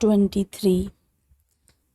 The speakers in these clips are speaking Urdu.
23।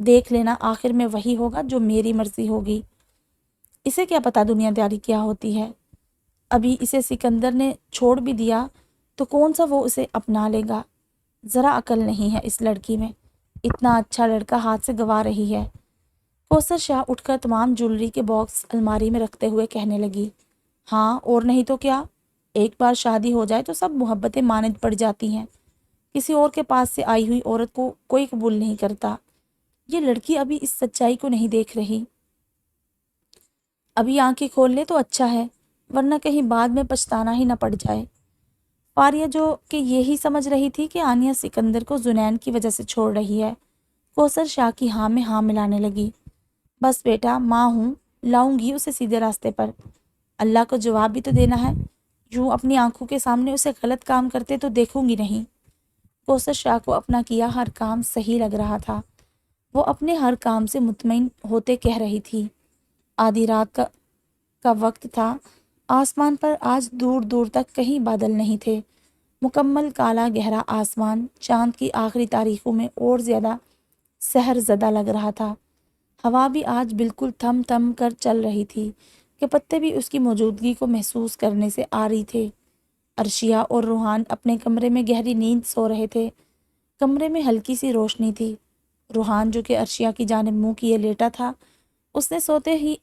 دیکھ لینا آخر میں وہی ہوگا جو میری مرضی ہوگی۔ اسے کیا پتا دنیا داری کیا ہوتی ہے، ابھی اسے سکندر نے چھوڑ بھی دیا تو کون سا وہ اسے اپنا لے گا۔ ذرا عقل نہیں ہے اس لڑکی میں، اتنا اچھا لڑکا ہاتھ سے گوا رہی ہے۔ کوثر شاہ اٹھ کر تمام جولری کے باکس الماری میں رکھتے ہوئے کہنے لگی، ہاں اور نہیں تو کیا، ایک بار شادی ہو جائے تو سب محبتیں مانند پڑ جاتی ہیں، کسی اور کے پاس سے آئی ہوئی عورت کو کوئی قبول نہیں کرتا۔ یہ لڑکی ابھی اس سچائی کو نہیں دیکھ رہی، ابھی آنکھیں کھول لے تو اچھا ہے، ورنہ کہیں بعد میں پچھتانا ہی نہ پڑ جائے۔ فاریہ جو کہ یہی سمجھ رہی تھی کہ آنیہ سکندر کو زنین کی وجہ سے چھوڑ رہی ہے، کوثر شاہ کی ہاں میں ہاں ملانے لگی۔ بس بیٹا، ماں ہوں، لاؤں گی اسے سیدھے راستے پر، اللہ کو جواب بھی تو دینا ہے، یوں اپنی آنکھوں کے سامنے اسے غلط کام کرتے تو دیکھوں گی نہیں۔ کوثر شاہ کو اپنا کیا ہر کام صحیح لگ رہا تھا، وہ اپنے ہر کام سے مطمئن ہوتے کہہ رہی تھی۔ آدھی رات کا وقت تھا، آسمان پر آج دور دور تک کہیں بادل نہیں تھے، مکمل کالا گہرا آسمان چاند کی آخری تاریخوں میں اور زیادہ سحر زدہ لگ رہا تھا۔ ہوا بھی آج بالکل تھم تھم کر چل رہی تھی کہ پتے بھی اس کی موجودگی کو محسوس کرنے سے آ رہی تھے۔ عرشیہ اور روحان اپنے کمرے میں گہری نیند سو رہے تھے، کمرے میں ہلکی سی روشنی تھی۔ روحان جو کہ عرشیہ کی جانب منہ کیے لیٹا تھا، اس نے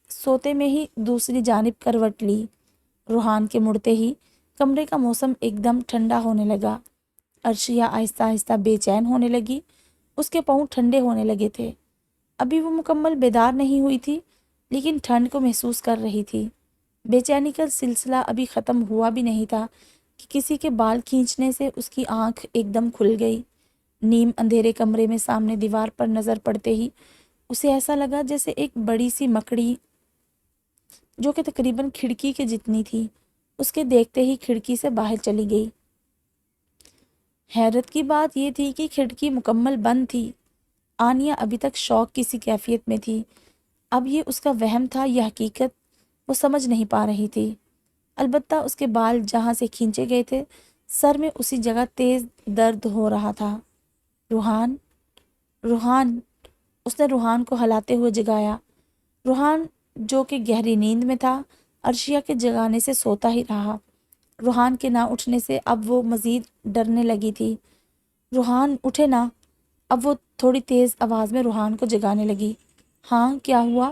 سوتے میں ہی دوسری جانب کروٹ لی۔ روحان کے مڑتے ہی کمرے کا موسم ایک دم ٹھنڈا ہونے لگا۔ عرشیہ آہستہ آہستہ بے چین ہونے لگی، اس کے پاؤں ٹھنڈے ہونے لگے تھے۔ ابھی وہ مکمل بیدار نہیں ہوئی تھی، لیکن ٹھنڈ کو محسوس کر رہی تھی۔ بے چینی کا سلسلہ ابھی ختم ہوا بھی نہیں تھا کہ کسی کے بال کھینچنے سے اس کی آنکھ ایک دم کھل گئی۔ نیم اندھیرے کمرے میں سامنے دیوار پر نظر پڑتے ہی اسے ایسا لگا جیسے ایک بڑی سی مکڑی جو کہ تقریباً کھڑکی کے جتنی تھی، اس کے دیکھتے ہی کھڑکی سے باہر چلی گئی۔ حیرت کی بات یہ تھی کہ کھڑکی مکمل بند تھی۔ آنیہ ابھی تک شوق کی سی کیفیت میں تھی، اب یہ اس کا وہم تھا یا حقیقت، وہ سمجھ نہیں پا رہی تھی۔ البتہ اس کے بال جہاں سے کھینچے گئے تھے، سر میں اسی جگہ تیز درد ہو رہا تھا۔ روحان، روحان، اس نے روحان کو ہلاتے ہوئے جگایا۔ روحان جو کہ گہری نیند میں تھا، عرشیہ کے جگانے سے سوتا ہی رہا۔ روحان کے نہ اٹھنے سے اب وہ مزید ڈرنے لگی تھی۔ روحان اٹھے نا، اب وہ تھوڑی تیز آواز میں روحان کو جگانے لگی۔ ہاں کیا ہوا؟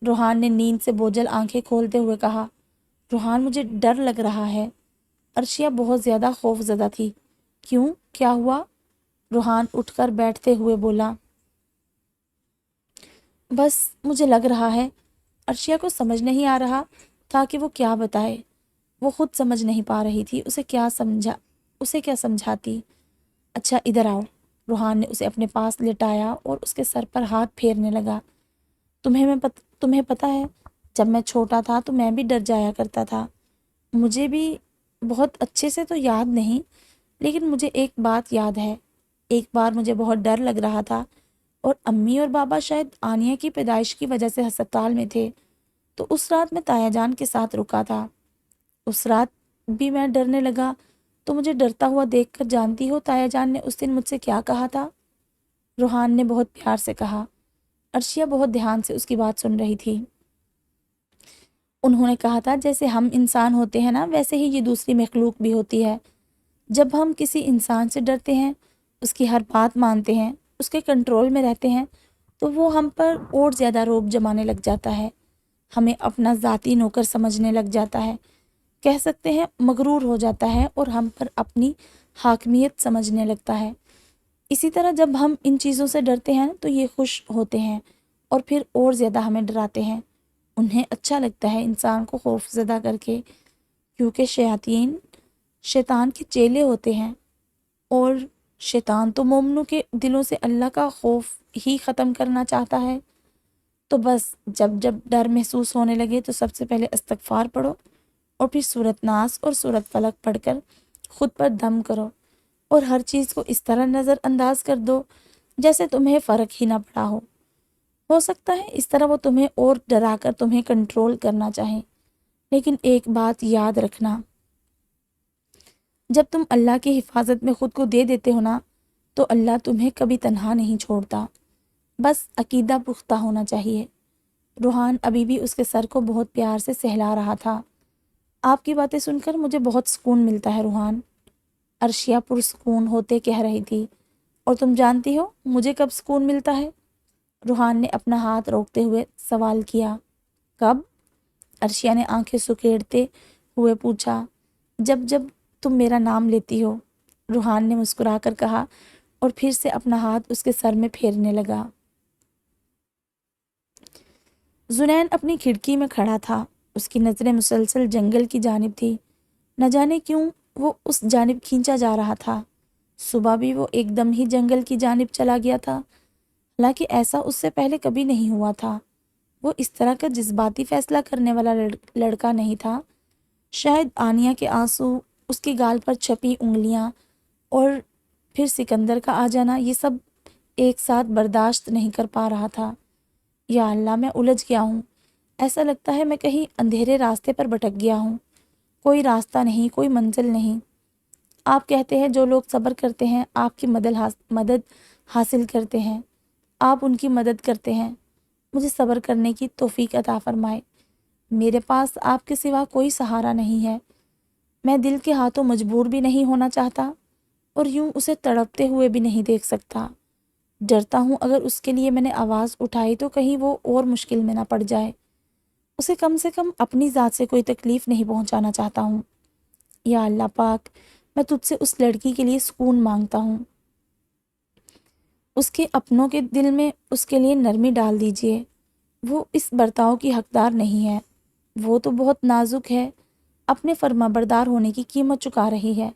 روحان نے نیند سے بوجھل آنکھیں کھولتے ہوئے کہا۔ روحان، مجھے ڈر لگ رہا ہے۔ عرشیہ بہت زیادہ خوف زدہ تھی۔ کیوں، کیا ہوا؟ روحان اٹھ کر بیٹھتے ہوئے بولا۔ بس مجھے لگ رہا ہے۔ عرشیہ کو سمجھ نہیں آ رہا تھا کہ وہ کیا بتائے، وہ خود سمجھ نہیں پا رہی تھی اسے کیا سمجھاتی۔ اچھا ادھر آؤ۔ روحان نے اسے اپنے پاس لٹایا اور اس کے سر پر ہاتھ پھیرنے لگا۔ تمہیں پتہ ہے، جب میں چھوٹا تھا تو میں بھی ڈر جایا کرتا تھا، مجھے بھی بہت اچھے سے تو یاد نہیں، لیکن مجھے ایک بات یاد ہے۔ ایک بار مجھے بہت ڈر لگ رہا تھا اور امی اور بابا شاید آنیہ کی پیدائش کی وجہ سے ہسپتال میں تھے، تو اس رات میں تایا جان کے ساتھ رکا تھا۔ اس رات بھی میں ڈرنے لگا تو مجھے ڈرتا ہوا دیکھ کر جانتی ہو تایا جان نے اس دن مجھ سے کیا کہا تھا؟ روحان نے بہت پیار سے کہا۔ عرشیہ بہت دھیان سے اس کی بات سن رہی تھی۔ انہوں نے کہا تھا جیسے ہم انسان ہوتے ہیں نا، ویسے ہی یہ دوسری مخلوق بھی ہوتی ہے۔ جب ہم کسی انسان سے ڈرتے ہیں، اس کی ہر بات مانتے ہیں، اس کے کنٹرول میں رہتے ہیں، تو وہ ہم پر اور زیادہ روب جمانے لگ جاتا ہے، ہمیں اپنا ذاتی نوکر سمجھنے لگ جاتا ہے، کہہ سکتے ہیں مغرور ہو جاتا ہے اور ہم پر اپنی حاکمیت سمجھنے لگتا ہے۔ اسی طرح جب ہم ان چیزوں سے ڈرتے ہیں تو یہ خوش ہوتے ہیں اور پھر اور زیادہ ہمیں ڈراتے ہیں۔ انہیں اچھا لگتا ہے انسان کو خوف زدہ کر کے، کیونکہ شیطان کے چیلے ہوتے ہیں اور شیطان تو مومنوں کے دلوں سے اللہ کا خوف ہی ختم کرنا چاہتا ہے۔ تو بس جب ڈر محسوس ہونے لگے تو سب سے پہلے استغفار پڑھو اور پھر سورۃ ناس اور سورۃ فلق پڑھ کر خود پر دم کرو اور ہر چیز کو اس طرح نظر انداز کر دو جیسے تمہیں فرق ہی نہ پڑا ہو سکتا ہے اس طرح وہ تمہیں اور ڈرا کر تمہیں کنٹرول کرنا چاہیں، لیکن ایک بات یاد رکھنا، جب تم اللہ کی حفاظت میں خود کو دے دیتے ہو نا، تو اللہ تمہیں کبھی تنہا نہیں چھوڑتا۔ بس عقیدہ پختہ ہونا چاہیے۔ روحان ابھی بھی اس کے سر کو بہت پیار سے سہلا رہا تھا۔ آپ کی باتیں سن کر مجھے بہت سکون ملتا ہے روحان، عرشیہ پرسکون ہوتے کہہ رہی تھی۔ اور تم جانتی ہو مجھے کب سکون ملتا ہے؟ روحان نے اپنا ہاتھ روکتے ہوئے سوال کیا۔ کب؟ عرشیہ نے آنکھیں سکیڑتے ہوئے پوچھا۔ جب جب تم میرا نام لیتی ہو، روحان نے مسکرا کر کہا اور پھر سے اپنا ہاتھ اس کے سر میں پھیرنے لگا۔ زنین اپنی کھڑکی میں کھڑا تھا، اس کی نظریں مسلسل جنگل کی جانب تھی۔ نہ جانے کیوں وہ اس جانب کھینچا جا رہا تھا۔ صبح بھی وہ ایک دم ہی جنگل کی جانب چلا گیا تھا، حالانکہ ایسا اس سے پہلے کبھی نہیں ہوا تھا۔ وہ اس طرح کا جذباتی فیصلہ کرنے والا لڑکا نہیں تھا۔ شاید آنیہ کے آنسو، اس کی گال پر چھپی انگلیاں اور پھر سکندر کا آ جانا، یہ سب ایک ساتھ برداشت نہیں کر پا رہا تھا۔ یا اللہ، میں الجھ گیا ہوں۔ ایسا لگتا ہے میں کہیں اندھیرے راستے پر بھٹک گیا ہوں، کوئی راستہ نہیں، کوئی منزل نہیں۔ آپ کہتے ہیں جو لوگ صبر کرتے ہیں آپ کی مدد حاصل کرتے ہیں، آپ ان کی مدد کرتے ہیں۔ مجھے صبر کرنے کی توفیق عطا فرمائے۔ میرے پاس آپ کے سوا کوئی سہارا نہیں ہے۔ میں دل کے ہاتھوں مجبور بھی نہیں ہونا چاہتا اور یوں اسے تڑپتے ہوئے بھی نہیں دیکھ سکتا۔ ڈرتا ہوں اگر اس کے لیے میں نے آواز اٹھائی تو کہیں وہ اور مشکل میں نہ پڑ جائے۔ اسے کم سے کم اپنی ذات سے کوئی تکلیف نہیں پہنچانا چاہتا ہوں۔ یا اللہ پاک، میں تجھ سے اس لڑکی کے لیے سکون مانگتا ہوں۔ اس کے اپنوں کے دل میں اس کے لیے نرمی ڈال دیجیے۔ وہ اس برتاؤ کی حقدار نہیں ہے۔ وہ تو بہت نازک ہے، اپنے فرما بردار ہونے کی قیمت چکا رہی ہے۔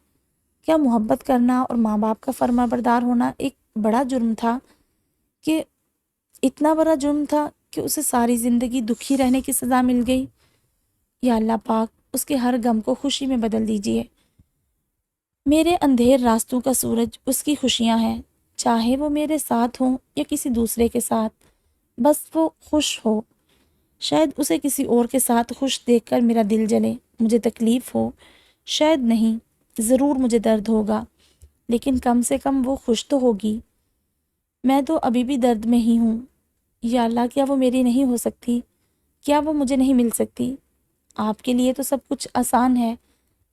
کیا محبت کرنا اور ماں باپ کا فرما بردار ہونا ایک بڑا جرم تھا؟ کہ اتنا بڑا جرم تھا کہ اسے ساری زندگی دکھی رہنے کی سزا مل گئی؟ یا اللہ پاک، اس کے ہر غم کو خوشی میں بدل دیجیے۔ میرے اندھیر راستوں کا سورج اس کی خوشیاں ہیں، چاہے وہ میرے ساتھ ہوں یا کسی دوسرے کے ساتھ، بس وہ خوش ہو۔ شاید اسے کسی اور کے ساتھ خوش دیکھ کر میرا دل جلے، مجھے تکلیف ہو، شاید نہیں، ضرور مجھے درد ہوگا، لیکن کم سے کم وہ خوش تو ہوگی۔ میں تو ابھی بھی درد میں ہی ہوں۔ یا اللہ، کیا وہ میری نہیں ہو سکتی؟ کیا وہ مجھے نہیں مل سکتی؟ آپ کے لیے تو سب کچھ آسان ہے،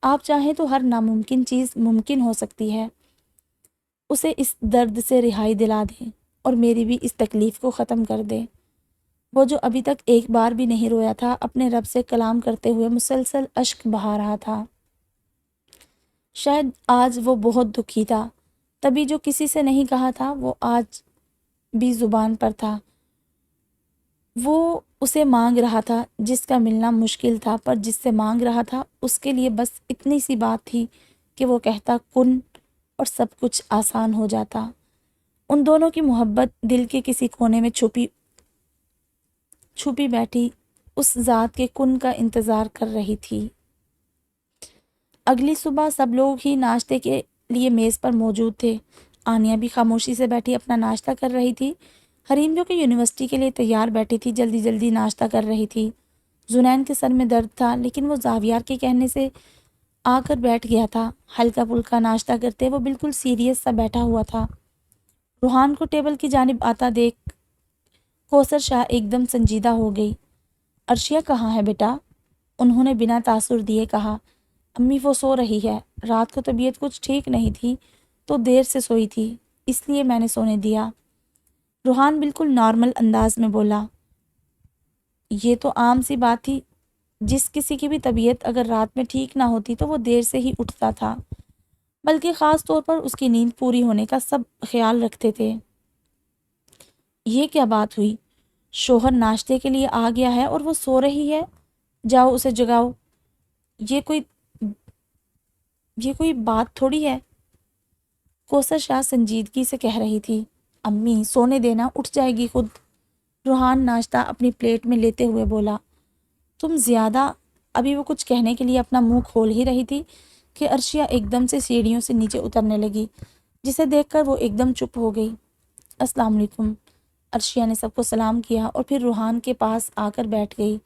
آپ چاہیں تو ہر ناممکن چیز ممکن ہو سکتی ہے۔ اسے اس درد سے رہائی دلا دیں اور میری بھی اس تکلیف کو ختم کر دیں۔ وہ جو ابھی تک ایک بار بھی نہیں رویا تھا، اپنے رب سے کلام کرتے ہوئے مسلسل اشک بہا رہا تھا۔ شاید آج وہ بہت دکھی تھا، تبھی جو کسی سے نہیں کہا تھا وہ آج بھی زبان پر تھا۔ وہ اسے مانگ رہا تھا جس کا ملنا مشکل تھا، پر جس سے مانگ رہا تھا اس کے لیے بس اتنی سی بات تھی کہ وہ کہتا کن اور سب کچھ آسان ہو جاتا۔ ان دونوں کی محبت دل کے کسی کونے میں چھپی بیٹھی اس ذات کے کن کا انتظار کر رہی تھی۔ اگلی صبح سب لوگ ہی ناشتے کے لیے میز پر موجود تھے۔ آنیہ بھی خاموشی سے بیٹھی اپنا ناشتہ کر رہی تھی۔ حریم جو کہ یونیورسٹی کے لیے تیار بیٹھی تھی، جلدی جلدی ناشتہ کر رہی تھی۔ زنین کے سر میں درد تھا، لیکن وہ زاویار کے کہنے سے آ کر بیٹھ گیا تھا۔ ہلکا پھلکا ناشتہ کرتے وہ بالکل سیریس سا بیٹھا ہوا تھا۔ روحان کو ٹیبل کی جانب آتا دیکھ کوثر شاہ ایک دم سنجیدہ ہو گئی۔ عرشیہ کہاں ہے بیٹا؟ انہوں نے بنا تاثر دیے کہا۔ امی وہ سو رہی ہے، رات کو طبیعت کچھ ٹھیک نہیں تھی تو دیر سے سوئی تھی، اس لیے میں نے سونے دیا۔ روحان بالکل نارمل انداز میں بولا۔ یہ تو عام سی بات تھی، جس کسی کی بھی طبیعت اگر رات میں ٹھیک نہ ہوتی تو وہ دیر سے ہی اٹھتا تھا، بلکہ خاص طور پر اس کی نیند پوری ہونے کا سب خیال رکھتے تھے۔ یہ کیا بات ہوئی؟ شوہر ناشتے کے لیے آ گیا ہے اور وہ سو رہی ہے، جاؤ اسے جگاؤ۔ یہ کوئی بات تھوڑی ہے، کوثر شاہ سنجیدگی سے کہہ رہی تھی۔ امی سونے دینا، اٹھ جائے گی خود، روحان ناشتہ اپنی پلیٹ میں لیتے ہوئے بولا۔ تم زیادہ، ابھی وہ کچھ کہنے کے لیے اپنا منہ کھول ہی رہی تھی کہ عرشیہ ایک دم سے سیڑھیوں سے نیچے اترنے لگی، جسے دیکھ کر وہ ایک دم چپ ہو گئی۔ السلام علیکم، عرشیہ نے سب کو سلام کیا اور پھر روحان کے پاس آ کر بیٹھ گئی۔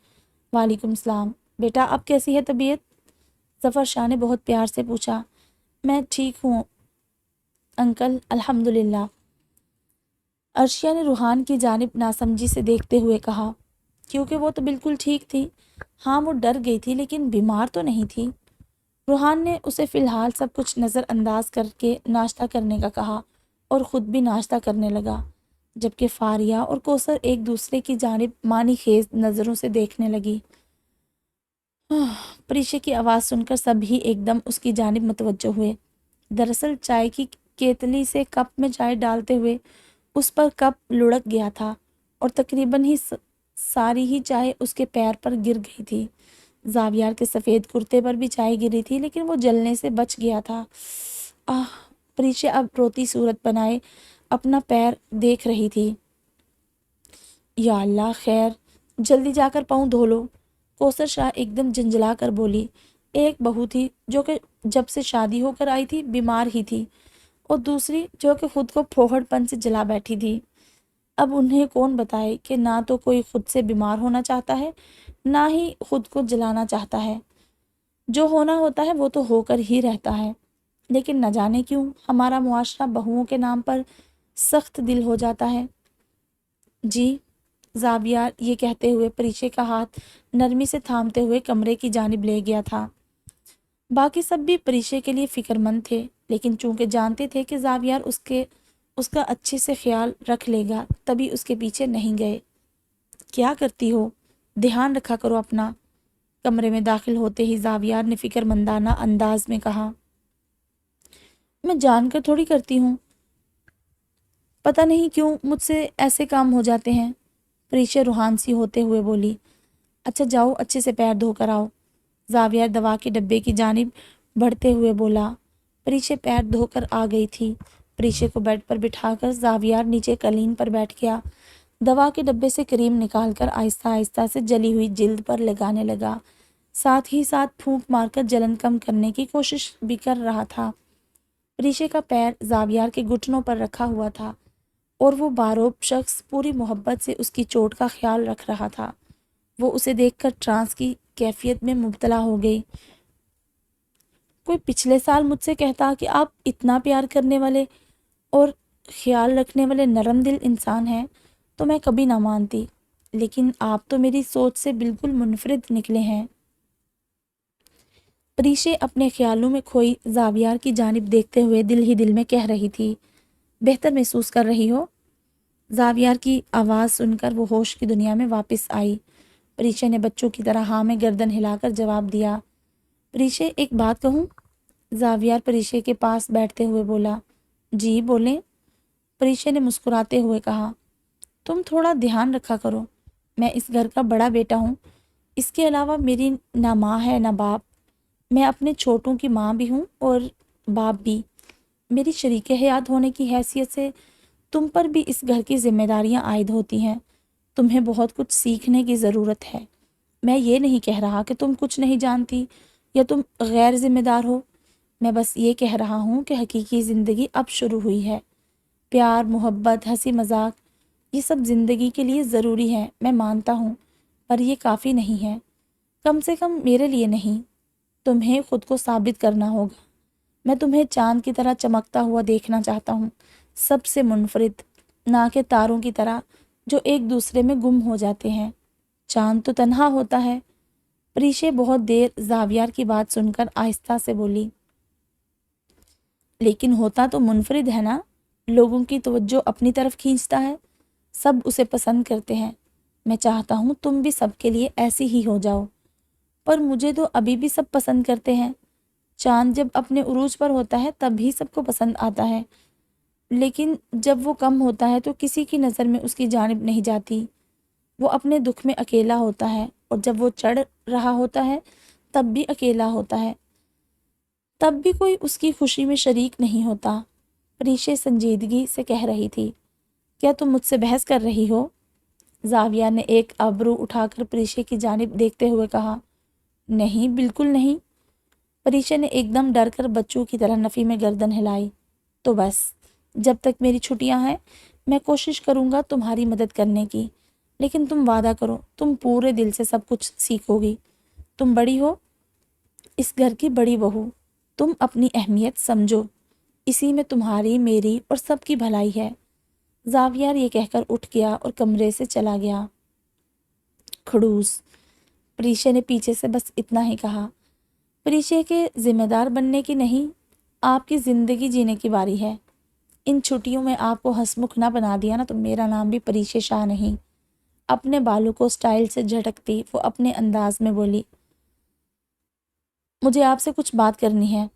وعلیکم السلام، بیٹا اب کیسی ہے طبیعت؟ ظفر شاہ نے بہت پیار سے پوچھا۔ میں ٹھیک ہوں انکل، الحمدللہ۔ عرشیہ نے روحان کی جانب ناسمجھی سے دیکھتے ہوئے کہا، کیونکہ وہ تو بالکل ٹھیک تھی۔ ہاں وہ ڈر گئی تھی لیکن بیمار تو نہیں تھی۔ روحان نے اسے فی الحال سب کچھ نظر انداز کر کے ناشتہ کرنے کا کہا اور خود بھی ناشتہ کرنے لگا، جبکہ فاریہ اور کوثر ایک دوسرے کی جانب معنی خیز نظروں سے دیکھنے لگی۔ پریشے کی آواز سن کر سب ہی ایک دم اس کی جانب متوجہ ہوئے۔ دراصل چائے کی کیتلی سے کپ میں چائے ڈالتے ہوئے اس پر کپ لڑک گیا تھا اور تقریباً ہی ساری ہی چائے اس کے پیر پر گر گئی تھی۔ زاویار کے سفید کرتے پر بھی چائے گری تھی لیکن وہ جلنے سے بچ گیا تھا۔ پریشے اب روتی صورت بنائے اپنا پیر دیکھ رہی تھی۔ یا اللہ خیر، جلدی جا کر پاؤں دھو لو۔ کوثر شاہ ایک دم جھنجھلا کر بولی۔ ایک بہو تھی جو کہ جب سے شادی ہو کر آئی تھی بیمار ہی تھی، اور دوسری جو کہ خود کو پھوہڑ پن سے جلا بیٹھی تھی۔ اب انہیں کون بتائے کہ نہ تو کوئی خود سے بیمار ہونا چاہتا ہے نہ ہی خود کو جلانا چاہتا ہے۔ جو ہونا ہوتا ہے وہ تو ہو کر ہی رہتا ہے، لیکن نہ جانے کیوں ہمارا معاشرہ بہوؤں کے نام پر سخت دل ہو جاتا ہے۔ جی، زاویار یہ کہتے ہوئے پریشے کا ہاتھ نرمی سے تھامتے ہوئے کمرے کی جانب لے گیا تھا۔ باقی سب بھی پریشے کے لیے فکر مند تھے، لیکن چونکہ جانتے تھے کہ زاویار اس کا اچھے سے خیال رکھ لے گا تبھی اس کے پیچھے نہیں گئے۔ کیا کرتی ہو؟ دھیان رکھا کرو اپنا۔ کمرے میں داخل ہوتے ہی زاویار نے فکر مندانہ انداز میں کہا۔ میں جان کر تھوڑی کرتی ہوں، پتہ نہیں کیوں مجھ سے ایسے کام ہو جاتے ہیں، پریشے روحان سی ہوتے ہوئے بولی۔ اچھا جاؤ اچھے سے پیر دھو کر آؤ، زاویار دوا کے ڈبے کی جانب بڑھتے ہوئے بولا۔ پریشے پیر دھو کر آ گئی تھی۔ پریشے کو بیڈ پر بٹھا کر زاویار نیچے قالین پر بیٹھ گیا۔ دوا کے ڈبے سے کریم نکال کر آہستہ آہستہ سے جلی ہوئی جلد پر لگانے لگا، ساتھ ہی ساتھ پھونک مار کر جلن کم کرنے کی کوشش بھی کر رہا تھا۔ پریشے کا پیر زاویار کے گھٹنوں پر رکھا ہوا تھا اور وہ باروب شخص پوری محبت سے اس کی چوٹ کا خیال رکھ رہا تھا۔ وہ اسے دیکھ کر ٹرانس کی کیفیت میں مبتلا ہو گئی۔ کوئی پچھلے سال مجھ سے کہتا کہ آپ اتنا پیار کرنے والے اور خیال رکھنے والے نرم دل انسان ہیں تو میں کبھی نہ مانتی، لیکن آپ تو میری سوچ سے بالکل منفرد نکلے ہیں۔ پریشے اپنے خیالوں میں کھوئی زاویار کی جانب دیکھتے ہوئے دل ہی دل میں کہہ رہی تھی، بہتر محسوس کر رہی ہو؟ زاویار کی آواز سن کر وہ ہوش کی دنیا میں واپس آئی۔ پریشے نے بچوں کی طرح ہاں میں گردن ہلا کر جواب دیا۔ پریشے ایک بات کہوں؟ زاویار پریشے کے پاس بیٹھتے ہوئے بولا۔ جی بولیں، پریشے نے مسکراتے ہوئے کہا۔ تم تھوڑا دھیان رکھا کرو، میں اس گھر کا بڑا بیٹا ہوں، اس کے علاوہ میری نہ ماں ہے نہ باپ، میں اپنے چھوٹوں کی ماں بھی ہوں اور باپ بھی۔ میری شریک حیات ہونے کی حیثیت سے تم پر بھی اس گھر کی ذمہ داریاں عائد ہوتی ہیں، تمہیں بہت کچھ سیکھنے کی ضرورت ہے۔ میں یہ نہیں کہہ رہا کہ تم کچھ نہیں جانتی یا تم غیر ذمہ دار ہو، میں بس یہ کہہ رہا ہوں کہ حقیقی زندگی اب شروع ہوئی ہے۔ پیار، محبت، ہنسی مذاق، یہ سب زندگی کے لیے ضروری ہے، میں مانتا ہوں، پر یہ کافی نہیں ہے، کم سے کم میرے لیے نہیں۔ تمہیں خود کو ثابت کرنا ہوگا۔ میں تمہیں چاند کی طرح چمکتا ہوا دیکھنا چاہتا ہوں، سب سے منفرد، نہ کہ تاروں کی طرح جو ایک دوسرے میں گم ہو جاتے ہیں۔ چاند تو تنہا ہوتا ہے۔ پریشے بہت دیر زاویار کی بات سن کر آہستہ سے بولی۔ لیکن ہوتا تو منفرد ہے نا، لوگوں کی توجہ اپنی طرف کھینچتا ہے، سب اسے پسند کرتے ہیں۔ میں چاہتا ہوں تم بھی سب کے لیے ایسی ہی ہو جاؤ، پر مجھے تو ابھی بھی سب پسند کرتے ہیں۔ چاند جب اپنے عروج پر ہوتا ہے تب ہی سب کو پسند آتا ہے، لیکن جب وہ کم ہوتا ہے تو کسی کی نظر میں اس کی جانب نہیں جاتی۔ وہ اپنے دکھ میں اکیلا ہوتا ہے، اور جب وہ چڑھ رہا ہوتا ہے تب بھی اکیلا ہوتا ہے، تب بھی کوئی اس کی خوشی میں شریک نہیں ہوتا۔ پریشے سنجیدگی سے کہہ رہی تھی۔ کیا تم مجھ سے بحث کر رہی ہو؟ زاویہ نے ایک ابرو اٹھا کر پریشے کی جانب دیکھتے ہوئے کہا۔ نہیں، بالکل نہیں۔ پریشے نے ایک دم ڈر کر بچوں کی طرح نفی میں گردن ہلائی۔ تو بس، جب تک میری چھٹیاں ہیں میں کوشش کروں گا تمہاری مدد کرنے کی، لیکن تم وعدہ کرو تم پورے دل سے سب کچھ سیکھو گی۔ تم بڑی ہو، اس گھر کی بڑی بہو، تم اپنی اہمیت سمجھو، اسی میں تمہاری، میری اور سب کی بھلائی ہے۔ زاویار یہ کہہ کر اٹھ گیا اور کمرے سے چلا گیا۔ کھڑوس، پریشے نے پیچھے سے بس اتنا ہی کہا۔ پریشے کے ذمہ دار بننے کی نہیں، آپ کی زندگی جینے کی باری ہے۔ ان چھٹیوں میں آپ کو ہنسمکھ نہ بنا دیا نا تو میرا نام بھی پریشے شاہ نہیں۔ اپنے بالوں کو سٹائل سے جھٹکتی وہ اپنے انداز میں بولی، مجھے آپ سے کچھ بات کرنی ہے۔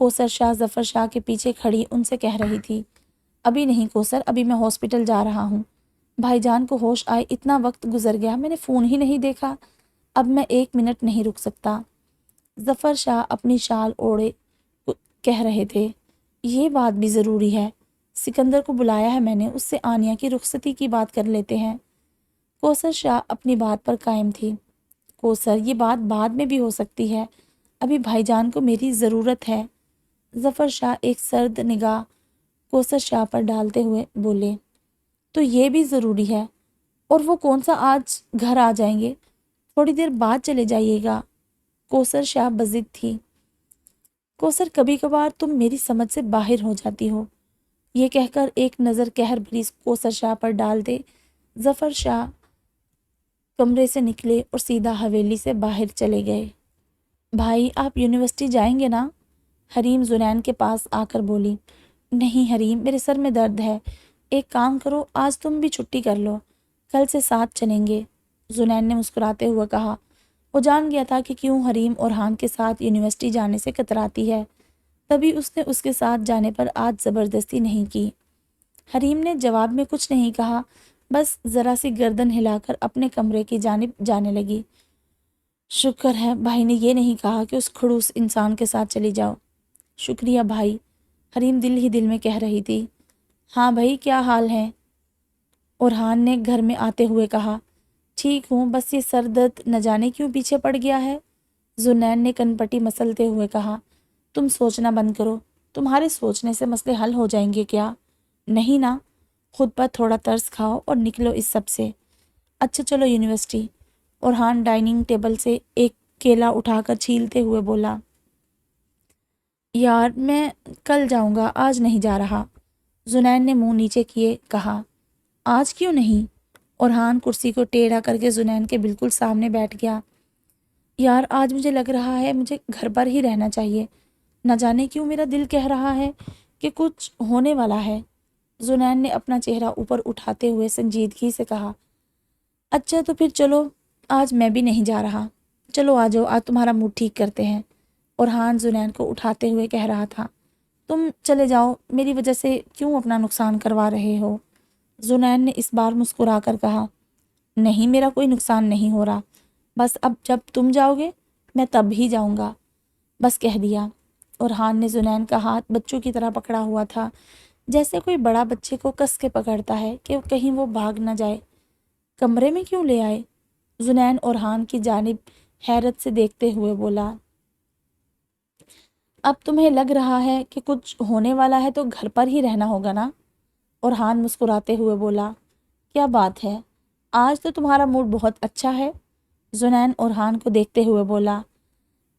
کوثر شاہ ظفر شاہ کے پیچھے کھڑی ان سے کہہ رہی تھی، ابھی نہیں کوثر، ابھی میں ہاسپٹل جا رہا ہوں۔ بھائی جان کو ہوش آئے اتنا وقت گزر گیا، میں نے فون ہی نہیں دیکھا، اب میں 1 منٹ نہیں رک سکتا۔ ظفر شاہ اپنی شال اوڑھے کہہ رہے تھے، یہ بات بھی ضروری ہے، سکندر کو بلایا ہے میں نے، اس سے آنیہ کی رخصتی کی بات کر لیتے ہیں۔ کوثر شاہ اپنی بات پر قائم تھی، کوثر یہ بات بعد میں بھی ہو سکتی ہے، ابھی بھائی جان کو میری ضرورت ہے۔ ظفر شاہ ایک سرد نگاہ کوثر شاہ پر ڈالتے ہوئے بولے، تو یہ بھی ضروری ہے، اور وہ کون سا آج گھر آ جائیں گے، تھوڑی دیر بعد چلے جائیے گا۔ کوثر شاہ بضد تھی، کوثر کبھی کبھار تم میری سمجھ سے باہر ہو جاتی ہو۔ یہ کہہ کر ایک نظر قہر بھری کوثر شاہ پر ڈال دے ظفر شاہ کمرے سے نکلے اور سیدھا حویلی سے باہر چلے گئے۔ بھائی آپ یونیورسٹی جائیں گے نا؟ حریم زنین کے پاس آ کر بولی۔ نہیں حریم، میرے سر میں درد ہے، ایک کام کرو آج تم بھی چھٹی کر لو، کل سے ساتھ چلیں گے۔ زنین نے مسکراتے ہوئے کہا۔ وہ جان گیا تھا کہ کیوں حریم اورحان کے ساتھ یونیورسٹی جانے سے کتراتی ہے، تبھی اس نے اس کے ساتھ جانے پر آج زبردستی نہیں کی۔ حریم نے جواب میں کچھ نہیں کہا، بس ذرا سی گردن ہلا کر اپنے کمرے کی جانب جانے لگی۔ شکر ہے بھائی نے یہ نہیں کہا کہ اس کھڑوس انسان کے ساتھ چلی جاؤ۔ شکریہ بھائی، حریم دل ہی دل میں کہہ رہی تھی۔ ہاں بھائی کیا حال ہے؟ اورحان نے گھر میں آتے ہوئے کہا۔ ٹھیک ہوں، بس یہ سر درد نہ جانے کیوں پیچھے پڑ گیا ہے۔ زنین نے کنپٹی مسلتے ہوئے کہا۔ تم سوچنا بند کرو، تمہارے سوچنے سے مسئلے حل ہو جائیں گے کیا؟ نہیں نا، خود پر تھوڑا ترس کھاؤ اور نکلو اس سب سے۔ اچھا چلو یونیورسٹی۔ اورحان ڈائننگ ٹیبل سے ایک کیلا اٹھا کر چھیلتے ہوئے بولا، یار میں کل جاؤں گا، آج نہیں جا رہا۔ زنین نے منہ نیچے کیے کہا، آج کیوں نہیں؟ اورحان کرسی کو ٹیڑھا کر کے زنین کے بالکل سامنے بیٹھ گیا۔ یار آج مجھے لگ رہا ہے مجھے گھر پر ہی رہنا چاہیے، نہ جانے کیوں میرا دل کہہ رہا ہے کہ کچھ ہونے والا ہے۔ زنین نے اپنا چہرہ اوپر اٹھاتے ہوئے سنجیدگی سے کہا، اچھا تو پھر چلو، آج میں بھی نہیں جا رہا، چلو آ جاؤ، آج تمہارا موڈ ٹھیک کرتے ہیں۔ اورحان زنین کو اٹھاتے ہوئے کہہ رہا تھا، تم چلے جاؤ، میری وجہ سے کیوں اپنا نقصان کروا رہے ہو؟ زنین نے اس بار مسکرا کر کہا، نہیں میرا کوئی نقصان نہیں ہو رہا، بس اب جب تم جاؤ گے میں تب ہی جاؤں گا، بس کہہ دیا۔ اورحان نے زنین کا ہاتھ بچوں کی طرح پکڑا ہوا تھا، جیسے کوئی بڑا بچے کو کس کے پکڑتا ہے کہ کہیں وہ بھاگ نہ جائے۔ کمرے میں کیوں لے آئے؟ زنین اورحان کی جانب حیرت سے دیکھتے ہوئے بولا، اب تمہیں لگ رہا ہے کہ کچھ ہونے والا ہے تو گھر پر ہی رہنا ہوگا نا؟ اورحان مسکراتے ہوئے بولا، کیا بات ہے، آج تو تمہارا موڈ بہت اچھا ہے۔ زنین اورحان کو دیکھتے ہوئے بولا،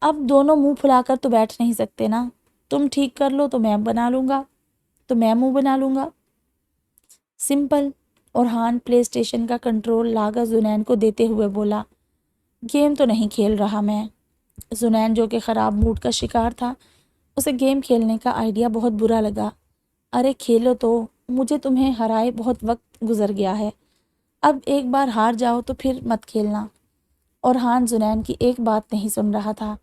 اب دونوں منہ پھلا کر تو بیٹھ نہیں سکتے نا، تم ٹھیک کر لو تو میں بنا لوں گا، تو میں منہ بنا لوں گا، سمپل۔ اورحان پلے اسٹیشن کا کنٹرول لاغا زنین کو دیتے ہوئے بولا، گیم تو نہیں کھیل رہا میں۔ زنین جو کہ خراب موڈ کا شکار تھا، اسے گیم کھیلنے کا آئیڈیا بہت برا لگا۔ ارے کھیلو تو، مجھے تمہیں ہرائے بہت وقت گزر گیا ہے، اب ایک بار ہار جاؤ تو پھر مت کھیلنا۔ اورحان زنین کی ایک بات نہیں سن رہا تھا۔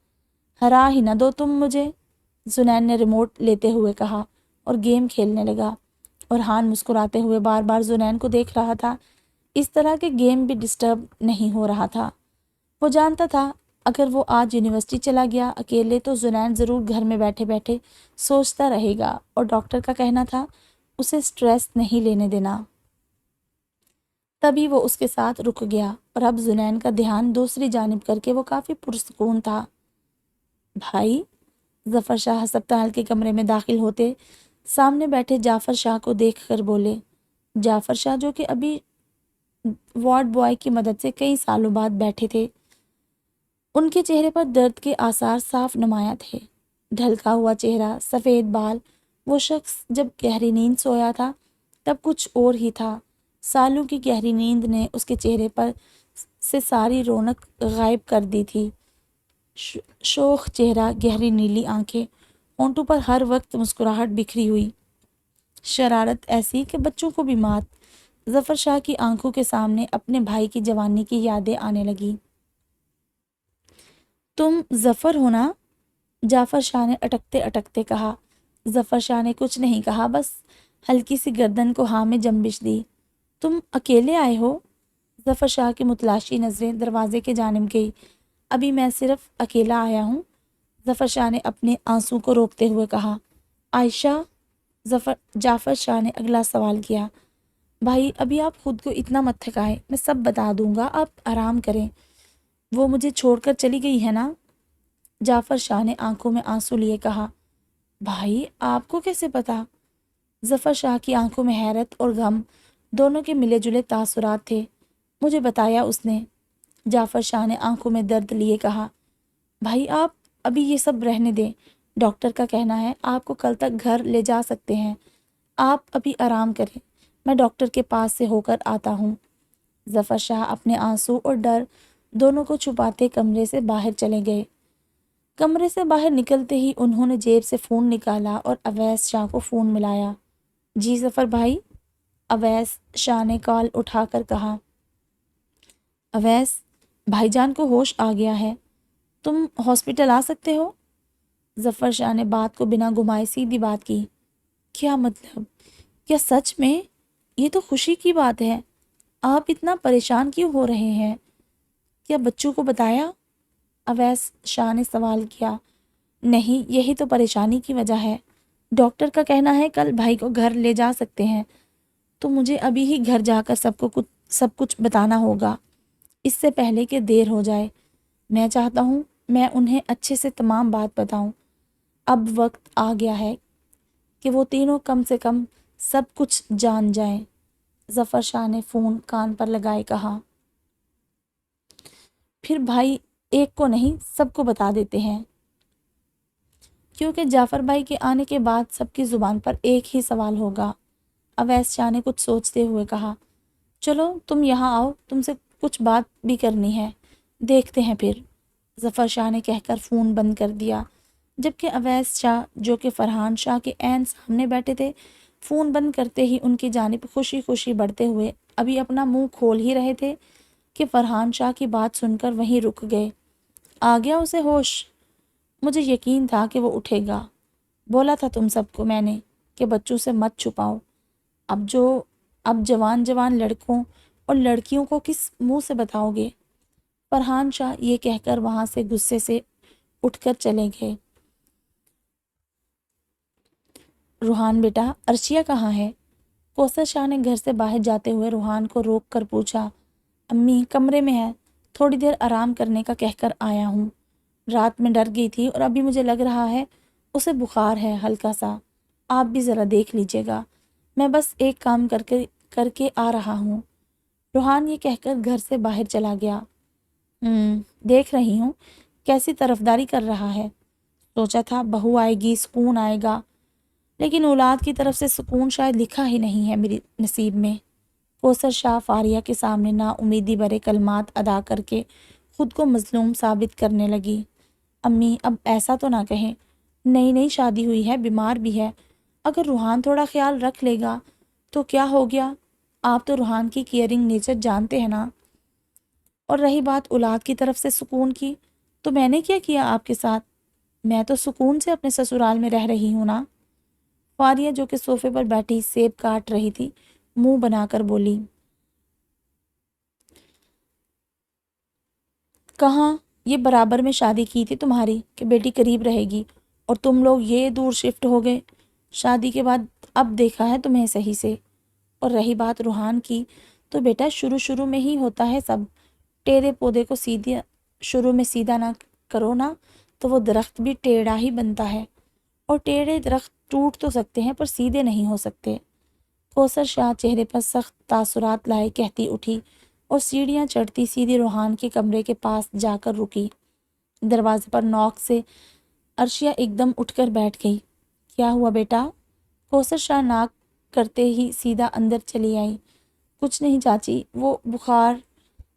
ہرا ہی نہ دو تم مجھے، زنین نے ریموٹ لیتے ہوئے کہا اور گیم کھیلنے لگا۔ اورحان مسکراتے ہوئے بار بار زنین کو دیکھ رہا تھا، اس طرح کے گیم بھی ڈسٹرب نہیں ہو رہا تھا۔ وہ جانتا تھا اگر وہ آج یونیورسٹی چلا گیا اکیلے تو زنین ضرور گھر میں بیٹھے بیٹھے سوچتا رہے گا، اور ڈاکٹر کا کہنا تھا اسے سٹریس نہیں لینے دینا۔ تبھی وہ اس کے ساتھ رک گیا اور اب زنین کا دھیان دوسری جانب کر کے وہ کافی پرسکون تھا۔ بھائی، ظفر شاہ ہسپتال کے کمرے میں داخل ہوتے سامنے بیٹھے جعفر شاہ کو دیکھ کر بولے۔ جعفر شاہ جو کہ ابھی وارڈ بوائے کی مدد سے کئی سالوں بعد بیٹھے تھے، ان کے چہرے پر درد کے آثار صاف نمایاں تھے۔ ڈھلکا ہوا چہرہ، سفید بال، وہ شخص جب گہری نیند سویا تھا تب کچھ اور ہی تھا۔ سالوں کی گہری نیند نے اس کے چہرے پر سے ساری رونق غائب کر دی تھی۔ شوخ چہرہ، گہری نیلی آنکھیں، ہونٹوں پر ہر وقت مسکراہٹ بکھری ہوئی، شرارت ایسی کہ بچوں کو بھی مات۔ ظفر شاہ کی آنکھوں کے سامنے اپنے بھائی کی جوانی کی یادیں آنے لگی۔ تم ظفر ہو نا؟ جعفر شاہ نے اٹکتے اٹکتے کہا۔ ظفر شاہ نے کچھ نہیں کہا، بس ہلکی سی گردن کو ہاں میں جنبش دی۔ تم اکیلے آئے ہو؟ ظفر شاہ کی متلاشی نظریں دروازے کے جانب گئی۔ ابھی میں صرف اکیلا آیا ہوں، ظفر شاہ نے اپنے آنسوں کو روکتے ہوئے کہا۔ عائشہ؟ جعفر شاہ نے اگلا سوال کیا۔ بھائی ابھی آپ خود کو اتنا مت تھکائیں، میں سب بتا دوں گا، آپ آرام کریں۔ وہ مجھے چھوڑ کر چلی گئی ہے نا؟ جعفر شاہ نے آنکھوں میں آنسو لیے کہا۔ بھائی آپ کو کیسے پتا؟ ظفر شاہ کی آنکھوں میں حیرت اور غم دونوں کے ملے جلے تاثرات تھے۔ مجھے بتایا اس نے، جعفر شاہ نے آنکھوں میں درد لیے کہا۔ بھائی آپ ابھی یہ سب رہنے دیں، ڈاکٹر کا کہنا ہے آپ کو کل تک گھر لے جا سکتے ہیں، آپ ابھی آرام کریں، میں ڈاکٹر کے پاس سے ہو کر آتا ہوں۔ ظفر شاہ اپنے آنسو اور ڈر دونوں کو چھپاتے کمرے سے باہر چلے گئے۔ کمرے سے باہر نکلتے ہی انہوں نے جیب سے فون نکالا اور اویس شاہ کو فون ملایا۔ جی ظفر بھائی، اویس شاہ نے کال اٹھا کر کہا۔ اویس، بھائی جان کو ہوش آ گیا ہے، تم ہاسپٹل آ سکتے ہو؟ ظفر شاہ نے بات کو بنا گھمائے سیدھی بات کی۔ کیا مطلب؟ کیا سچ میں؟ یہ تو خوشی کی بات ہے، آپ اتنا پریشان کیوں ہو رہے ہیں؟ کیا بچوں کو بتایا؟ اویس شاہ نے سوال کیا۔ نہیں، یہی تو پریشانی کی وجہ ہے، ڈاکٹر کا کہنا ہے کل بھائی کو گھر لے جا سکتے ہیں، تو مجھے ابھی ہی گھر جا کر سب کچھ بتانا ہوگا، اس سے پہلے کہ دیر ہو جائے۔ میں چاہتا ہوں میں انہیں اچھے سے تمام بات بتاؤں۔ اب وقت آ گیا ہے کہ وہ تینوں کم سے کم سب کچھ جان جائیں۔ ظفر شاہ نے فون کان پر لگائے کہا۔ پھر بھائی ایک کو نہیں سب کو بتا دیتے ہیں، کیونکہ جعفر بھائی کے آنے کے بعد سب کی زبان پر ایک ہی سوال ہوگا۔ اویس شاہ نے کچھ سوچتے ہوئے کہا۔ چلو تم یہاں آؤ، تم سے کچھ بات بھی کرنی ہے، دیکھتے ہیں پھر، ظفر شاہ نے کہہ کر فون بند کر دیا، جبکہ اویس شاہ جو کہ فرحان شاہ کے عین سامنے بیٹھے تھے، فون بند کرتے ہی ان کی جانب خوشی خوشی بڑھتے ہوئے ابھی اپنا منہ کھول ہی رہے تھے کہ فرحان شاہ کی بات سن کر وہیں رک گئے۔ آ گیا اسے ہوش؟ مجھے یقین تھا کہ وہ اٹھے گا، بولا تھا تم سب کو میں نے کہ بچوں سے مت چھپاؤ، اب جوان لڑکوں اور لڑکیوں کو کس منہ سے بتاؤ گے؟ فرحان شاہ یہ کہہ کر وہاں سے غصے سے اٹھ کر چلے گئے۔ روحان بیٹا، عرشیہ کہاں ہے؟ کوثر شاہ نے گھر سے باہر جاتے ہوئے روحان کو روک کر پوچھا۔ امی کمرے میں ہے، تھوڑی دیر آرام کرنے کا کہہ کر آیا ہوں، رات میں ڈر گئی تھی اور ابھی مجھے لگ رہا ہے اسے بخار ہے ہلکا سا، آپ بھی ذرا دیکھ لیجیے گا، میں بس ایک کام کر کے آ رہا ہوں۔ روحان یہ کہہ کر گھر سے باہر چلا گیا۔ دیکھ رہی ہوں کیسی طرفداری کر رہا ہے، سوچا تھا بہو آئے گی سکون آئے گا، لیکن اولاد کی طرف سے سکون شاید لکھا ہی نہیں ہے میری نصیب میں۔ کوثر شاہ فاریہ کے سامنے نا امیدی بھرے کلمات ادا کر کے خود کو مظلوم ثابت کرنے لگی۔ امی اب ایسا تو نہ کہیں، نئی شادی ہوئی ہے، بیمار بھی ہے، اگر روحان تھوڑا خیال رکھ لے گا تو کیا ہو گیا، آپ تو روحان کی کیئرنگ نیچر جانتے ہیں نا۔ اور رہی بات اولاد کی طرف سے سکون کی، تو میں نے کیا کیا آپ کے ساتھ، میں تو سکون سے اپنے سسرال میں رہ رہی ہوں نا۔ فاریہ جو کہ صوفے پر بیٹھی سیب کاٹ رہی تھی، منہ بنا کر بولی۔ کہاں، یہ برابر میں شادی کی تھی تمہاری کہ بیٹی قریب رہے گی اور تم لوگ یہ دور شفٹ ہو گئے، شادی کے بعد اب دیکھا ہے تمہیں صحیح سے۔ اور رہی بات روحان کی، تو بیٹا شروع میں ہی ہوتا ہے سب، ٹیڑھے پودے کو شروع میں سیدھا نہ کرو نا تو وہ درخت بھی ٹیڑھا ہی بنتا ہے، اور ٹیڑھے درخت ٹوٹ تو سکتے ہیں پر سیدھے نہیں ہو سکتے۔ کوثر شاہ چہرے پر سخت تاثرات لائے کہتی اٹھی اور سیڑھیاں چڑھتی سیدھی روحان کے کمرے کے پاس جا کر رکی۔ دروازے پر نوک سے عرشیہ ایک دم اٹھ کر بیٹھ گئی۔ کیا ہوا بیٹا؟ کوثر شاہ ناک کرتے ہی سیدھا اندر چلی آئی۔ کچھ نہیں چاچی، وہ بخار۔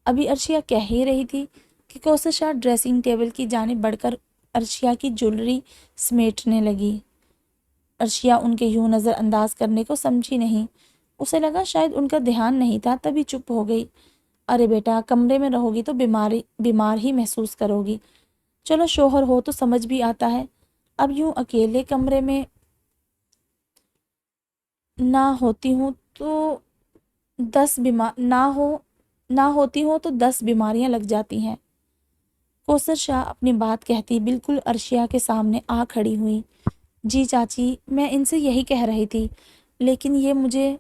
ابھی عرشیہ کہہ ہی رہی تھی کہ کوثر شاہ ڈریسنگ ٹیبل کی جانب بڑھ کر عرشیہ کی جولری سمیٹنے لگی۔ عرشیہ ان کے یوں نظر انداز کرنے کو سمجھی نہیں۔ اسے لگا شاید ان کا دھیان نہیں تھا، تبھی چپ ہو گئی۔ ارے بیٹا، کمرے میں رہو گی تو بیمار ہی محسوس کرو گی۔ چلو شوہر ہو تو سمجھ بھی آتا ہے۔ اب یوں اکیلے کمرے میں نہ ہوتی ہوں تو 10 بیماریاں لگ جاتی ہیں۔ کوثر شاہ اپنی بات کہتی بالکل عرشیہ کے سامنے آ کھڑی ہوئی۔ جی چاچی، میں ان سے یہی کہہ رہی تھی، لیکن یہ مجھے…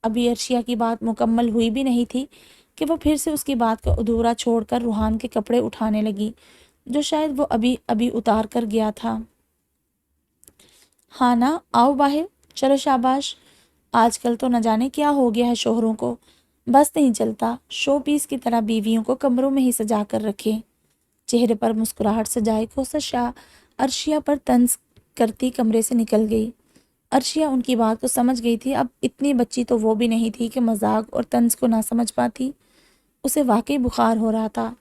ابھی عرشیہ کی بات مکمل ہوئی بھی نہیں تھی کہ وہ پھر سے اس کی بات کا ادھورا چھوڑ کر روحان کے کپڑے اٹھانے لگی، جو شاید وہ ابھی اتار کر گیا تھا۔ ہاں نا، آؤ باہر، چلو شاباش۔ آج کل تو نہ جانے کیا ہو گیا ہے شوہروں کو، بس نہیں چلتا شو پیس کی طرح بیویوں کو کمروں میں ہی سجا کر رکھے۔ چہرے پر مسکراہٹ سجائے کوثر شاہ عرشیہ پر طنز کرتی کمرے سے نکل گئی۔ عرشیہ ان کی بات کو سمجھ گئی تھی۔ اب اتنی بچی تو وہ بھی نہیں تھی کہ مذاق اور طنز کو نہ سمجھ پاتی۔ اسے واقعی بخار ہو رہا تھا۔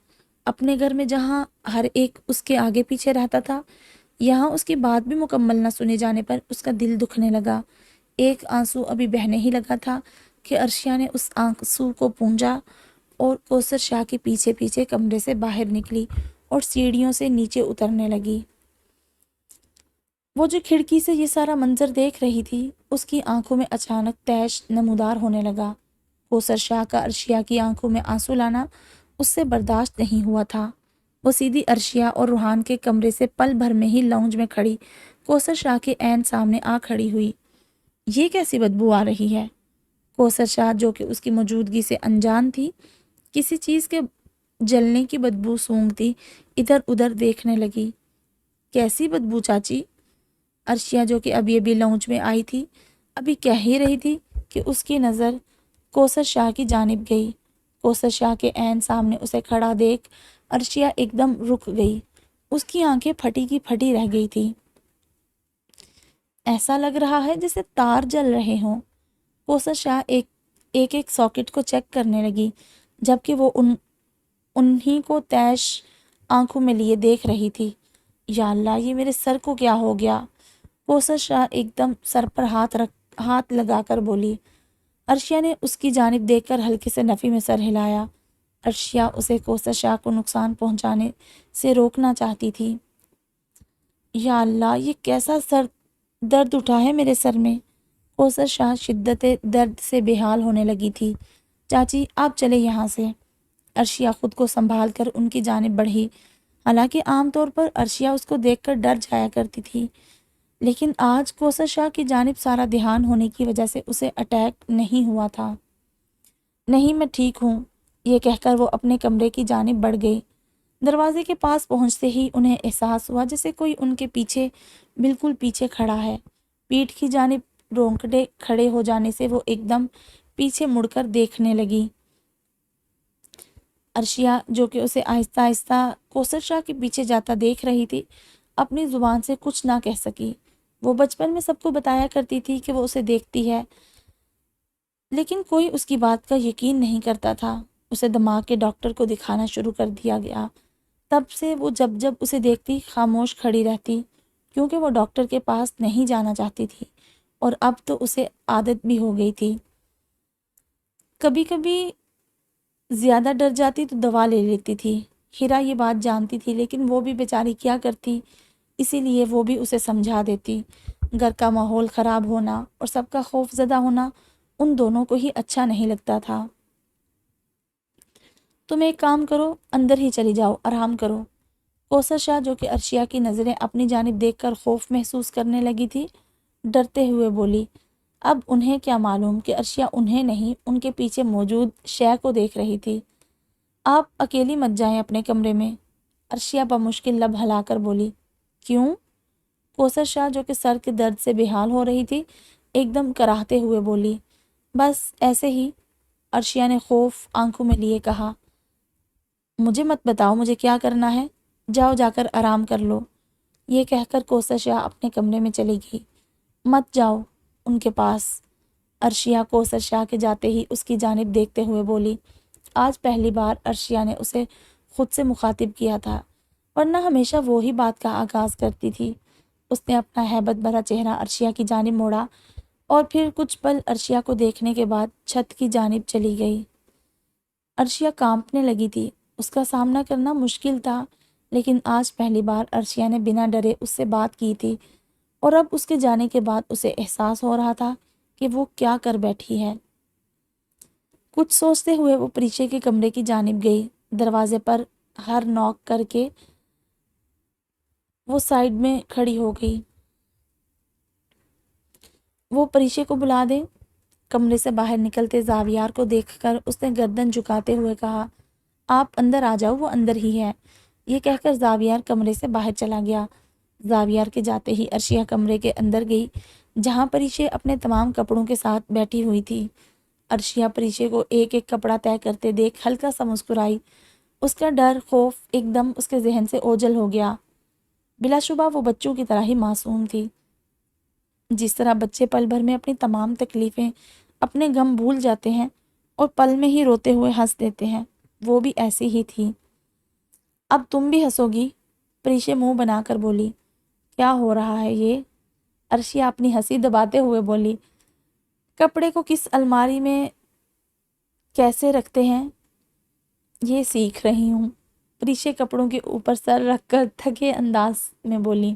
اپنے گھر میں جہاں ہر ایک اس کے آگے پیچھے رہتا تھا، یہاں اس کی بات بھی مکمل نہ سنے جانے پر اس کا دل دکھنے لگا۔ ایک آنسو ابھی بہنے ہی لگا تھا کہ عرشیہ نے اس آنسو کو پونجا اور کوثر شاہ کے پیچھے پیچھے کمرے سے باہر نکلی اور سیڑھیوں سے نیچے اترنے لگی۔ وہ جو کھڑکی سے یہ سارا منظر دیکھ رہی تھی، اس کی آنکھوں میں اچانک طیش نمودار ہونے لگا۔ کوثر شاہ کا عرشیہ کی آنکھوں میں آنسو لانا اس سے برداشت نہیں ہوا تھا۔ وہ سیدھی عرشیہ اور روحان کے کمرے سے پل بھر میں ہی لاؤنج میں کھڑی کوثر شاہ کے عین سامنے آ کھڑی ہوئی۔ یہ کیسی بدبو آ رہی ہے؟ کوثر شاہ، جو کہ اس کی موجودگی سے انجان تھی، کسی چیز کے جلنے کی بدبو سونگتی ادھر ادھر دیکھنے لگی۔ کیسی بدبو چاچی؟ عرشیہ، جو کہ ابھی لاؤنج میں آئی تھی، ابھی کہہ ہی رہی تھی کہ اس کی نظر کوثر شاہ کی جانب گئی۔ کوثر شاہ کے عین سامنے اسے کھڑا دیکھ عرشیہ ایک دم رک گئی۔ اس کی آنکھیں پھٹی کی پھٹی رہ گئی تھی۔ ایسا لگ رہا ہے جیسے تار جل رہے ہوں۔ کوثر شاہ ایک ساکٹ کو چیک کرنے لگی، جبکہ وہ انہی کو طیش آنکھوں میں لیے دیکھ رہی تھی۔ یا اللہ، یہ میرے سر کو کیا ہو گیا؟ کوثر شاہ ایک دم سر پر ہاتھ لگا کر بولی۔ عرشیہ نے اس کی جانب دیکھ کر ہلکے سے نفی میں سر ہلایا۔ عرشیہ اسے کوثر شاہ کو نقصان پہنچانے سے روکنا چاہتی تھی۔ یا اللہ، یہ کیسا درد اٹھا ہے میرے سر میں۔ کوثر شاہ شدت درد سے بے حال ہونے لگی تھی۔ چاچی، آپ چلے یہاں سے۔ عرشیہ خود کو سنبھال کر ان کی جانب بڑھی۔ حالانکہ عام طور پر عرشیہ اس کو دیکھ کر ڈر جایا کرتی تھی، لیکن آج کوثر شاہ کی جانب سارا دھیان ہونے کی وجہ سے اسے اٹیک نہیں ہوا تھا۔ نہیں، میں ٹھیک ہوں، یہ کہہ کر وہ اپنے کمرے کی جانب بڑھ گئی۔ دروازے کے پاس پہنچتے ہی انہیں احساس ہوا جیسے کوئی ان کے پیچھے، بالکل پیچھے کھڑا ہے۔ پیٹھ کی جانب رونگٹے کھڑے ہو جانے سے وہ ایک دم پیچھے مڑ کر دیکھنے لگی۔ عرشیہ، جو کہ اسے آہستہ آہستہ کوثر شاہ کے پیچھے جاتا دیکھ رہی تھی، اپنی زبان سے کچھ نہ کہہ سکی۔ وہ بچپن میں سب کو بتایا کرتی تھی کہ وہ اسے دیکھتی ہے، لیکن کوئی اس کی بات کا یقین نہیں کرتا تھا۔ اسے دماغ کے ڈاکٹر کو دکھانا شروع کر دیا گیا۔ تب سے وہ جب اسے دیکھتی خاموش کھڑی رہتی، کیونکہ وہ ڈاکٹر کے پاس نہیں جانا چاہتی تھی، اور اب تو اسے عادت بھی ہو گئی تھی۔ کبھی کبھی زیادہ ڈر جاتی تو دوا لے لیتی تھی۔ ہیرا یہ بات جانتی تھی، لیکن وہ بھی بیچاری کیا کرتی، اسی لیے وہ بھی اسے سمجھا دیتی۔ گھر کا ماحول خراب ہونا اور سب کا خوف زدہ ہونا ان دونوں کو ہی اچھا نہیں لگتا تھا۔ تم ایک کام کرو، اندر ہی چلی جاؤ، آرام کرو۔ کوثر شاہ، جو کہ عرشیہ کی نظریں اپنی جانب دیکھ کر خوف محسوس کرنے لگی تھی، ڈرتے ہوئے بولی۔ اب انہیں کیا معلوم کہ عرشیہ انہیں نہیں، ان کے پیچھے موجود شے کو دیکھ رہی تھی۔ آپ اکیلی مت جائیں اپنے کمرے میں، عرشیہ بمشکل لب ہلا کر بولی۔ کیوں؟ کوثر شاہ، جو کہ سر کے درد سے بے حال ہو رہی تھی، ایک دم کراہتے ہوئے بولی۔ بس ایسے ہی، عرشیہ نے خوف آنکھوں میں لیے کہا۔ مجھے مت بتاؤ مجھے کیا کرنا ہے، جاؤ جا کر آرام کر لو۔ یہ کہہ کر کوثر شاہ اپنے کمرے میں چلی گئی۔ مت جاؤ ان کے پاس، عرشیہ کوثر شاہ کے جاتے ہی اس کی جانب دیکھتے ہوئے بولی۔ آج پہلی بار عرشیہ نے اسے خود سے مخاطب کیا تھا، ورنہ ہمیشہ وہی بات کا آغاز کرتی تھی۔ اس نے اپنا ہیبت بھرا چہرہ عرشیہ کی جانب موڑا اور پھر کچھ پل عرشیہ کو دیکھنے کے بعد چھت کی جانب چلی گئی۔ عرشیہ کانپنے لگی تھی۔ اس کا سامنا کرنا مشکل تھا، لیکن آج پہلی بار عرشیہ نے بنا ڈرے اس سے بات کی تھی، اور اب اس کے جانے کے بعد اسے احساس ہو رہا تھا کہ وہ کیا کر بیٹھی ہے۔ کچھ سوچتے ہوئے وہ پریچے کے کمرے کی جانب گئی۔ دروازے پر ہر نوک کر کے وہ سائیڈ میں کھڑی ہو گئی۔ وہ پریچے کو بلا دیں۔ کمرے سے باہر نکلتے زاویار کو دیکھ کر اس نے گردن جھکاتے ہوئے کہا، آپ اندر آ جاؤ، وہ اندر ہی ہے۔ یہ کہہ کر زاویار کمرے سے باہر چلا گیا۔ زاویار کے جاتے ہی عرشیہ کمرے کے اندر گئی، جہاں پریچے اپنے تمام کپڑوں کے ساتھ بیٹھی ہوئی تھی۔ عرشیہ پریچے کو ایک ایک کپڑا طے کرتے دیکھ ہلکا سا مسکرائی۔ اس کا ڈر، خوف ایک دم اس کے ذہن سے اوجھل ہو گیا۔ بلا شبہ وہ بچوں کی طرح ہی معصوم تھی۔ جس طرح بچے پل بھر میں اپنی تمام تکلیفیں، اپنے غم بھول جاتے ہیں اور پل میں ہی روتے ہوئے ہنس دیتے ہیں، وہ بھی ایسی ہی تھی۔ اب تم بھی ہنسو گی؟ پریچے منہ بنا کر بولی۔ کیا ہو رہا ہے یہ؟ عرشیہ اپنی ہنسی دباتے ہوئے بولی۔ کپڑے کو کس الماری میں کیسے رکھتے ہیں یہ سیکھ رہی ہوں۔ پریچے کپڑوں کے اوپر سر رکھ کر تھکے انداز میں بولی۔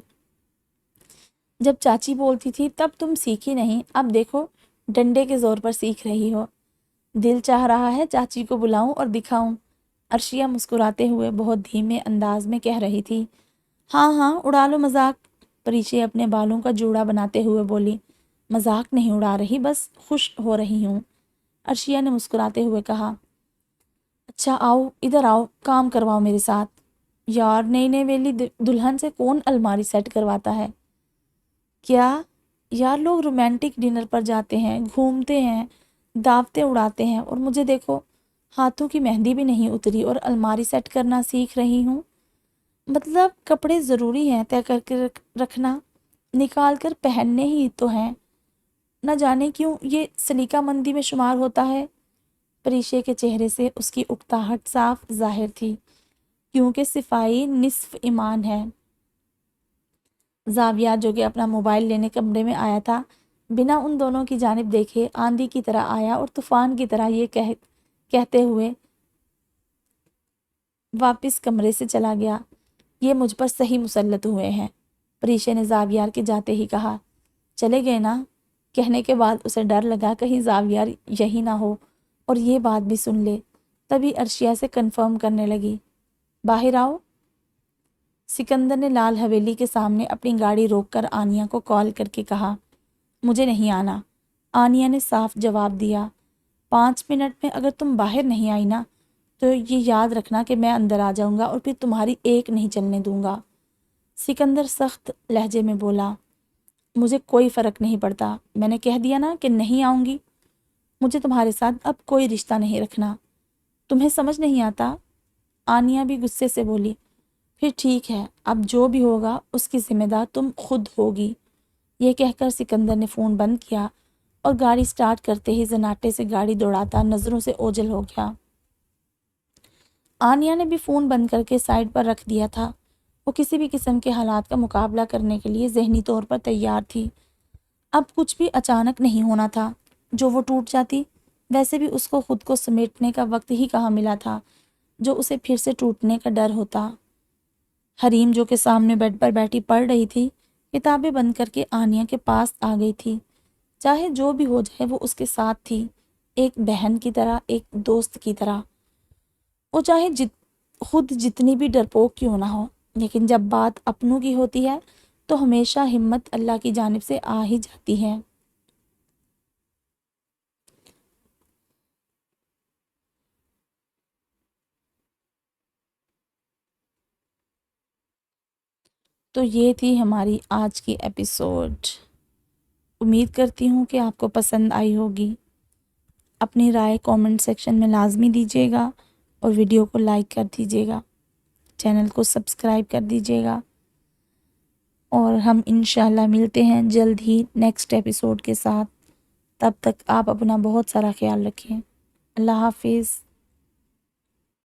جب چاچی بولتی تھی تب تم سیکھی نہیں، اب دیکھو ڈنڈے کے زور پر سیکھ رہی ہو۔ دل چاہ رہا ہے چاچی کو بلاؤں اور دکھاؤں، عرشیہ مسکراتے ہوئے بہت دھیمے انداز میں کہہ رہی تھی۔ ہاں ہاں اڑا لو مذاق، پریچے اپنے بالوں کا جوڑا بناتے ہوئے بولی۔ مذاق نہیں اڑا رہی، بس خوش ہو رہی ہوں، عرشیہ نے مسکراتے ہوئے کہا۔ اچھا آؤ ادھر آؤ، کام کرواؤ میرے ساتھ۔ یار نئی نئی ویلی دلہن سے کون الماری سیٹ کرواتا ہے؟ کیا یار، لوگ رومانٹک ڈنر پر جاتے ہیں، گھومتے ہیں، دعوتیں اڑاتے ہیں، اور مجھے دیکھو ہاتھوں کی مہندی بھی نہیں اتری اور الماری سیٹ کرنا سیکھ رہی ہوں۔ مطلب کپڑے ضروری ہیں طے کر کے رکھنا، نکال کر پہننے ہی تو ہیں، نہ جانے کیوں یہ سلیقہ مندی میں شمار ہوتا ہے۔ پریچے کے چہرے سے اس کی اکتاہٹ صاف ظاہر تھی، کیونکہ صفائی نصف ایمان ہے۔ زاویار جو کہ اپنا موبائل لینے کمرے میں آیا تھا، بنا ان دونوں کی جانب دیکھے آندھی کی طرح آیا اور طوفان کی طرح یہ کہتے ہوئے واپس کمرے سے چلا گیا، یہ مجھ پر صحیح مسلط ہوئے ہیں۔ پریچے نے زاویار کے جاتے ہی کہا، چلے گئے نا؟ کہنے کے بعد اسے ڈر لگا کہیں زاویار یہی نہ ہو اور یہ بات بھی سن لے، تبھی عرشیہ سے کنفرم کرنے لگی۔ باہر آؤ۔ سکندر نے لال حویلی کے سامنے اپنی گاڑی روک کر آنیہ کو کال کر کے کہا، مجھے نہیں آنا۔ آنیہ نے صاف جواب دیا، 5 منٹ میں اگر تم باہر نہیں آئی نا تو یہ یاد رکھنا کہ میں اندر آ جاؤں گا اور پھر تمہاری ایک نہیں چلنے دوں گا۔ سکندر سخت لہجے میں بولا، مجھے کوئی فرق نہیں پڑتا، میں نے کہہ دیا نا کہ نہیں آؤں گی۔ مجھے تمہارے ساتھ اب کوئی رشتہ نہیں رکھنا، تمہیں سمجھ نہیں آتا؟ آنیہ بھی غصے سے بولی۔ پھر ٹھیک ہے، اب جو بھی ہوگا اس کی ذمہ دار تم خود ہوگی۔ یہ کہہ کر سکندر نے فون بند کیا اور گاڑی سٹارٹ کرتے ہی زناٹے سے گاڑی دوڑاتا نظروں سے اوجھل ہو گیا۔ آنیہ نے بھی فون بند کر کے سائیڈ پر رکھ دیا تھا۔ وہ کسی بھی قسم کے حالات کا مقابلہ کرنے کے لیے ذہنی طور پر تیار تھی۔ اب کچھ بھی اچانک نہیں ہونا تھا۔ جو وہ ٹوٹ جاتی، ویسے بھی اس کو خود کو سمیٹنے کا وقت ہی کہاں ملا تھا جو اسے پھر سے ٹوٹنے کا ڈر ہوتا۔ حریم جو کہ سامنے بیڈ پر بیٹھی پڑھ رہی تھی، کتابیں بند کر کے آنیہ کے پاس آ گئی تھی۔ چاہے جو بھی ہو جائے وہ اس کے ساتھ تھی، ایک بہن کی طرح، ایک دوست کی طرح۔ وہ چاہے خود جتنی بھی ڈرپوک کیوں نہ ہو، لیکن جب بات اپنوں کی ہوتی ہے تو ہمیشہ ہمت اللہ کی جانب سے آ ہی جاتی ہے۔ تو یہ تھی ہماری آج کی ایپیسوڈ۔ امید کرتی ہوں کہ آپ کو پسند آئی ہوگی۔ اپنی رائے کامنٹ سیکشن میں لازمی دیجیے گا اور ویڈیو کو لائک کر دیجیے گا، چینل کو سبسکرائب کر دیجیے گا، اور ہم انشاءاللہ ملتے ہیں جلد ہی نیکسٹ ایپیسوڈ کے ساتھ۔ تب تک آپ اپنا بہت سارا خیال رکھیں۔ اللہ حافظ۔